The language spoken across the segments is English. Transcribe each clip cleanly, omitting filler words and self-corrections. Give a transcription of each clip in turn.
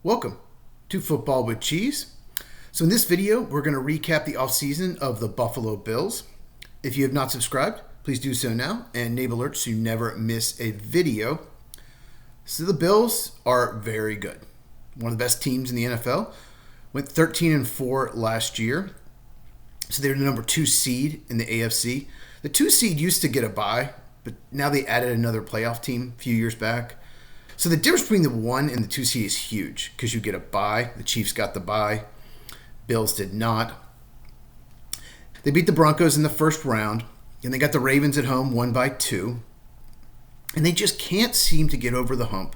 Welcome to Football with Cheese. So in this video, we're going to recap the offseason of the Buffalo Bills. If you have not subscribed, please do so now and enable alerts so you never miss a video. So the Bills are very good. One of the best teams in the NFL. Went 13-4 last year. So they're the number 2 seed in the AFC. The 2 seed used to get a bye, but now they added another playoff team a few years back. So the difference between the 1 and the 2 seed is huge because you get a bye. The Chiefs got the bye. Bills did not. They beat the Broncos in the first round, and they got the Ravens at home, won by 2. And they just can't seem to get over the hump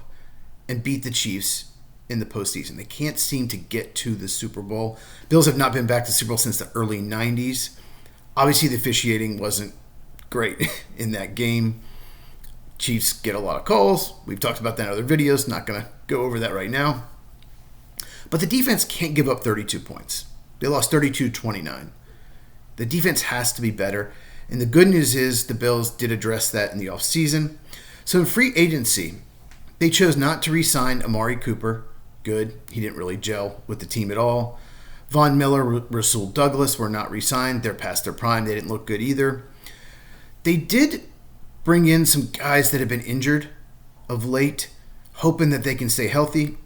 and beat the Chiefs in the postseason. They can't seem to get to the Super Bowl. Bills have not been back to the Super Bowl since the early 90s. Obviously, the officiating wasn't great in that game. Chiefs get a lot of calls. We've talked about that in other videos. Not going to go over that right now. But the defense can't give up 32 points. They lost 32-29. The defense has to be better. And the good news is the Bills did address that in the offseason. So in free agency, they chose not to re-sign Amari Cooper. Good. He didn't really gel with the team at all. Von Miller, Rasul Douglas were not re-signed. They're past their prime. They didn't look good either. They did bring in some guys that have been injured of late, hoping that they can stay healthy.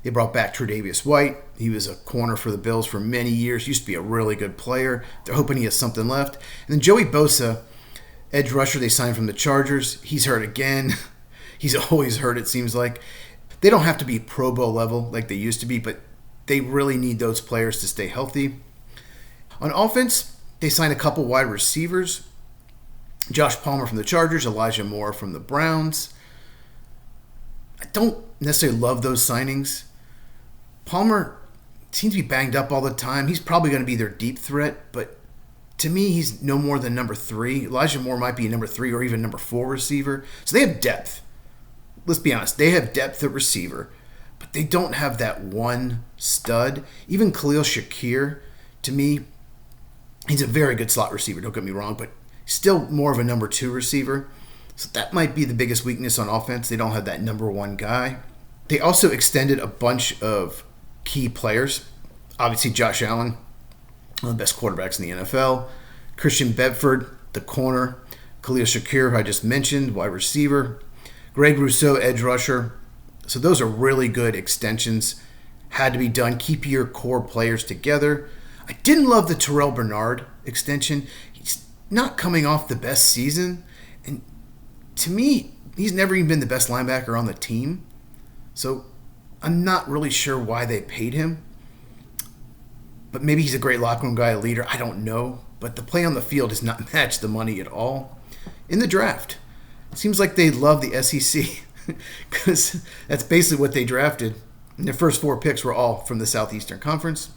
They brought back Tre'Davious White. He was a corner for the Bills for many years. Used to be a really good player. They're hoping he has something left. And then Joey Bosa, edge rusher they signed from the Chargers. He's hurt again. He's always hurt, it seems like. They don't have to be Pro Bowl level like they used to be, but they really need those players to stay healthy. On offense, they signed a couple wide receivers. Josh Palmer from the Chargers, Elijah Moore from the Browns. I don't necessarily love those signings. Palmer seems to be banged up all the time. He's probably going to be their deep threat, but to me, he's no more than number 3. Elijah Moore might be a number 3 or even number 4 receiver. So they have depth. Let's be honest. They have depth at receiver, but they don't have that one stud. Even Khalil Shakir, to me, he's a very good slot receiver. Don't get me wrong, but still more of a number 2 receiver. So that might be the biggest weakness on offense. They don't have that number 1 guy. They also extended a bunch of key players. Obviously, Josh Allen, one of the best quarterbacks in the NFL. Christian Bedford, the corner. Khalil Shakir, who I just mentioned, wide receiver. Greg Rousseau, edge rusher. So those are really good extensions. Had to be done. Keep your core players together. I didn't love the Terrell Bernard extension. He's not coming off the best season. And to me, he's never even been the best linebacker on the team. So I'm not really sure why they paid him. But maybe he's a great locker room guy, a leader. I don't know. But the play on the field does not match the money at all. In the draft, it seems like they love the SEC because that's basically what they drafted. And their first 4 picks were all from the Southeastern Conference.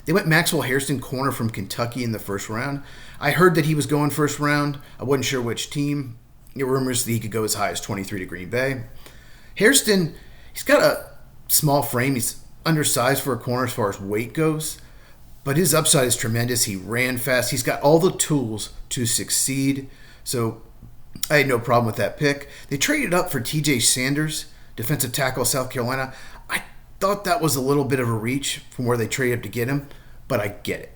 They went Maxwell Hairston, corner from Kentucky, in the first round. I heard that he was going first round. I wasn't sure which team. There were rumors that he could go as high as 23 to Green Bay. Hairston, he's got a small frame. He's undersized for a corner as far as weight goes, but his upside is tremendous. He ran fast. He's got all the tools to succeed. So I had no problem with that pick. They traded up for TJ Sanders, defensive tackle, South Carolina. I thought that was a little bit of a reach from where they traded up to get him, but I get it.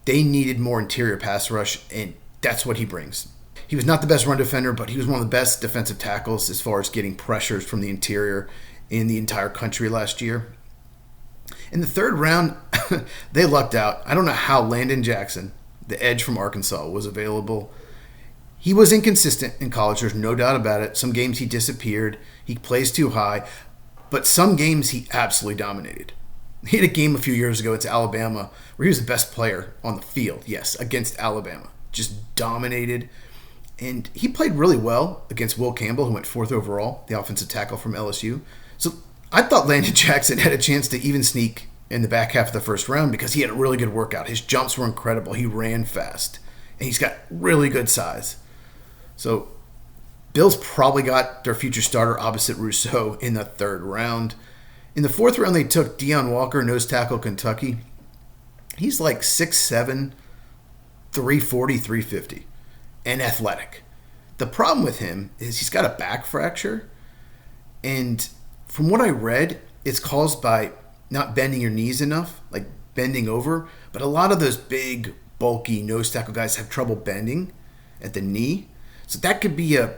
They needed more interior pass rush, and that's what he brings. He was not the best run defender, but he was one of the best defensive tackles as far as getting pressures from the interior in the entire country last year. In the third round, they lucked out. I don't know how Landon Jackson, the edge from Arkansas, was available. He was inconsistent in college, there's no doubt about it. Some games he disappeared. He plays too high. But some games he absolutely dominated. He had a game a few years ago, it's Alabama, where he was the best player on the field, yes, against Alabama. Just dominated. And he played really well against Will Campbell, who went 4th overall, the offensive tackle from LSU. So I thought Landon Jackson had a chance to even sneak in the back half of the first round because he had a really good workout. His jumps were incredible. He ran fast. And he's got really good size. So Bills probably got their future starter opposite Rousseau in the 3rd round. In the 4th round, they took Deion Walker, nose tackle, Kentucky. He's like 6'7", 340, 350. And athletic. The problem with him is he's got a back fracture, and from what I read, it's caused by not bending your knees enough, like bending over. But a lot of those big, bulky nose tackle guys have trouble bending at the knee. So that could be a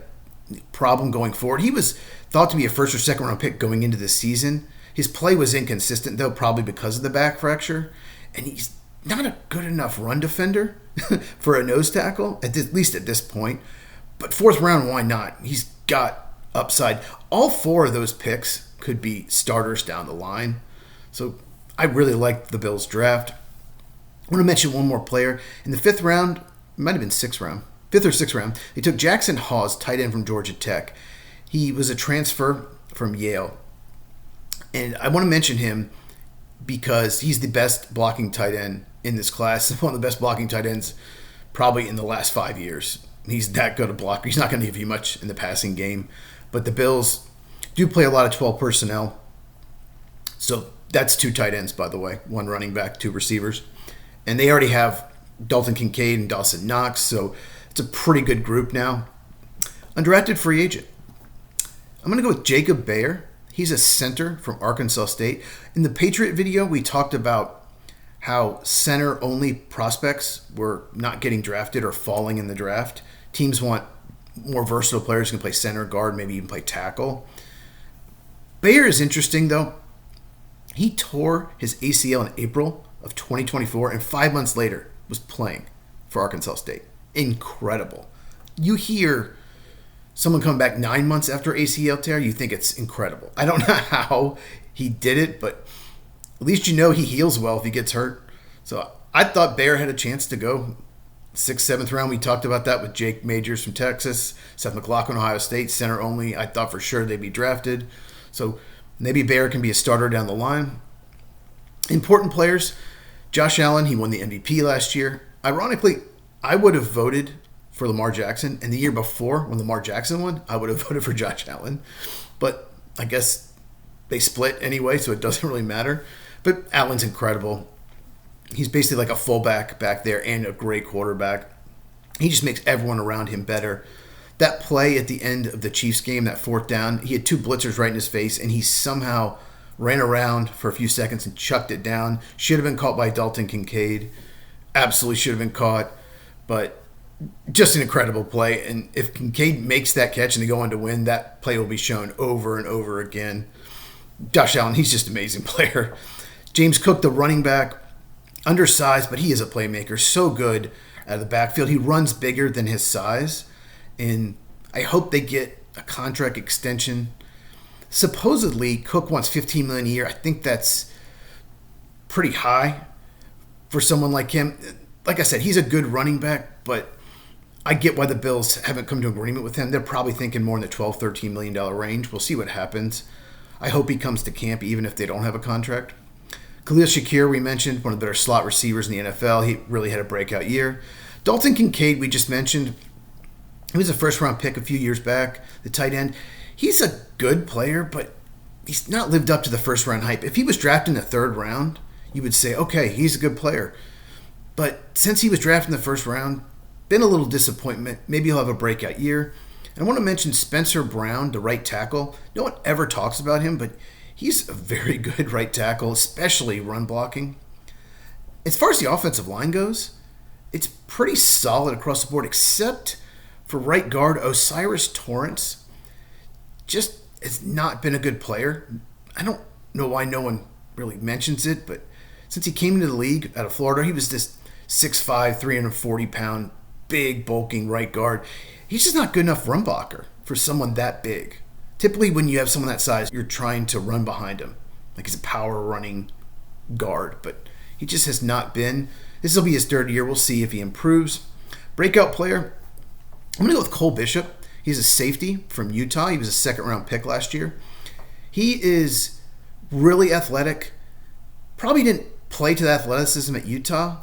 problem going forward. He was thought to be a first or second round pick going into the season. His play was inconsistent, though, probably because of the back fracture. And he's not a good enough run defender for a nose tackle, at least at this point. But fourth round, why not? He's got upside. All four of those picks could be starters down the line. So I really like the Bills draft. I want to mention one more player. In the fifth round, it might have been fifth or sixth round, they took Jackson Hawes, tight end from Georgia Tech. He was a transfer from Yale. And I want to mention him because he's the best blocking tight end in this class. One of the best blocking tight ends probably in the last 5 years. He's that good a blocker. He's not going to give you much in the passing game. But the Bills do play a lot of 12 personnel. So that's 2 tight ends, by the way. 1 running back, 2 receivers. And they already have Dalton Kincaid and Dawson Knox. So it's a pretty good group now. Undrafted free agent. I'm going to go with Jacob Bayer. He's a center from Arkansas State. In the Patriot video, we talked about how center-only prospects were not getting drafted or falling in the draft. Teams want more versatile players who can play center, guard, maybe even play tackle. Bayer is interesting, though. He tore his ACL in April of 2024, and 5 months later was playing for Arkansas State. Incredible. You hear someone come back 9 months after ACL tear, you think it's incredible. I don't know how he did it, but at least you know he heals well if he gets hurt. So I thought Bayer had a chance to go 6th, 7th round. We talked about that with Jake Majors from Texas, Seth McLaughlin, Ohio State, center only. I thought for sure they'd be drafted. So maybe Bayer can be a starter down the line. Important players. Josh Allen, he won the MVP last year. Ironically, I would have voted for Lamar Jackson. And the year before, when Lamar Jackson won, I would have voted for Josh Allen. But I guess they split anyway, so it doesn't really matter. But Allen's incredible. He's basically like a fullback back there and a great quarterback. He just makes everyone around him better. That play at the end of the Chiefs game, that 4th down, he had 2 blitzers right in his face, and he somehow ran around for a few seconds and chucked it down. Should have been caught by Dalton Kincaid. Absolutely should have been caught. But just an incredible play. And if Kincaid makes that catch and they go on to win, that play will be shown over and over again. Josh Allen, he's just an amazing player. James Cook, the running back, undersized, but he is a playmaker. So good out of the backfield. He runs bigger than his size. And I hope they get a contract extension. Supposedly, Cook wants $15 million a year. I think that's pretty high for someone like him. Like I said, he's a good running back, but I get why the Bills haven't come to an agreement with him. They're probably thinking more in the $12, $13 million range. We'll see what happens. I hope he comes to camp, even if they don't have a contract. Khalil Shakir, we mentioned, one of the better slot receivers in the NFL. He really had a breakout year. Dalton Kincaid, we just mentioned. He was a first-round pick a few years back, the tight end. He's a good player, but he's not lived up to the first-round hype. If he was drafted in the 3rd round, you would say, okay, he's a good player. But since he was drafted in the 1st round, been a little disappointment. Maybe he'll have a breakout year. And I want to mention Spencer Brown, the right tackle. No one ever talks about him, but he's a very good right tackle, especially run blocking. As far as the offensive line goes, it's pretty solid across the board, except for right guard Osiris Torrance. Just has not been a good player. I don't know why no one really mentions it, but since he came into the league out of Florida, he was this 6'5", 340-pound, big, bulking right guard. He's just not good enough run blocker for someone that big. Typically, when you have someone that size, you're trying to run behind him. Like he's a power running guard, but he just has not been. This will be his 3rd year. We'll see if he improves. Breakout player, I'm going to go with Cole Bishop. He's a safety from Utah. He was a 2nd-round pick last year. He is really athletic. Probably didn't play to the athleticism at Utah,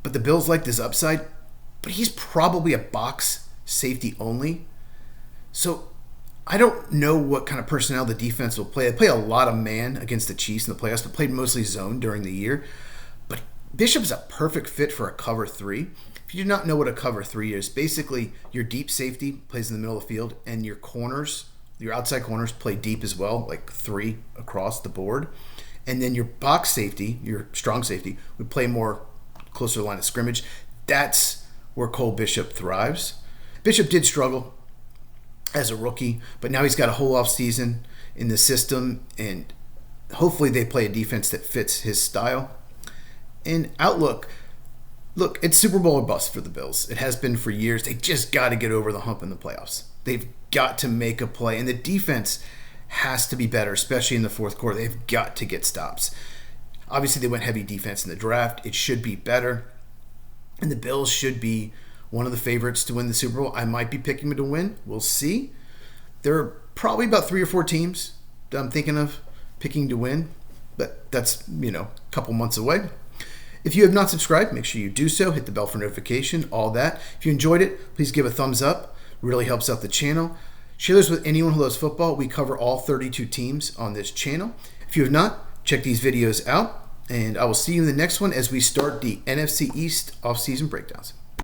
but the Bills liked his upside. But he's probably a box safety only. So I don't know what kind of personnel the defense will play. They play a lot of man against the Chiefs in the playoffs, but played mostly zone during the year. But Bishop's a perfect fit for a cover 3. If you do not know what a cover 3 is, basically your deep safety plays in the middle of the field and your corners Your outside corners play deep as well, like 3 across the board. And then your box safety, your strong safety, would play more closer to the line of scrimmage. That's where Cole Bishop thrives. Bishop did struggle as a rookie, but now he's got a whole offseason in the system, and hopefully they play a defense that fits his style. And outlook, look, it's Super Bowl or bust for the Bills. It has been for years. They just got to get over the hump in the playoffs. They've got to make a play, and the defense has to be better, especially in the fourth quarter. They've got to get stops. Obviously, they went heavy defense in the draft. It should be better, and the Bills should be one of the favorites to win the Super Bowl. I might be picking them to win. We'll see. There are probably about 3 or 4 teams that I'm thinking of picking to win, but that's, a couple months away. If you have not subscribed, make sure you do so. Hit the bell for notification, all that. If you enjoyed it, please give a thumbs up. It really helps out the channel. Share this with anyone who loves football. We cover all 32 teams on this channel. If you have not, check these videos out, and I will see you in the next one as we start the NFC East offseason breakdowns.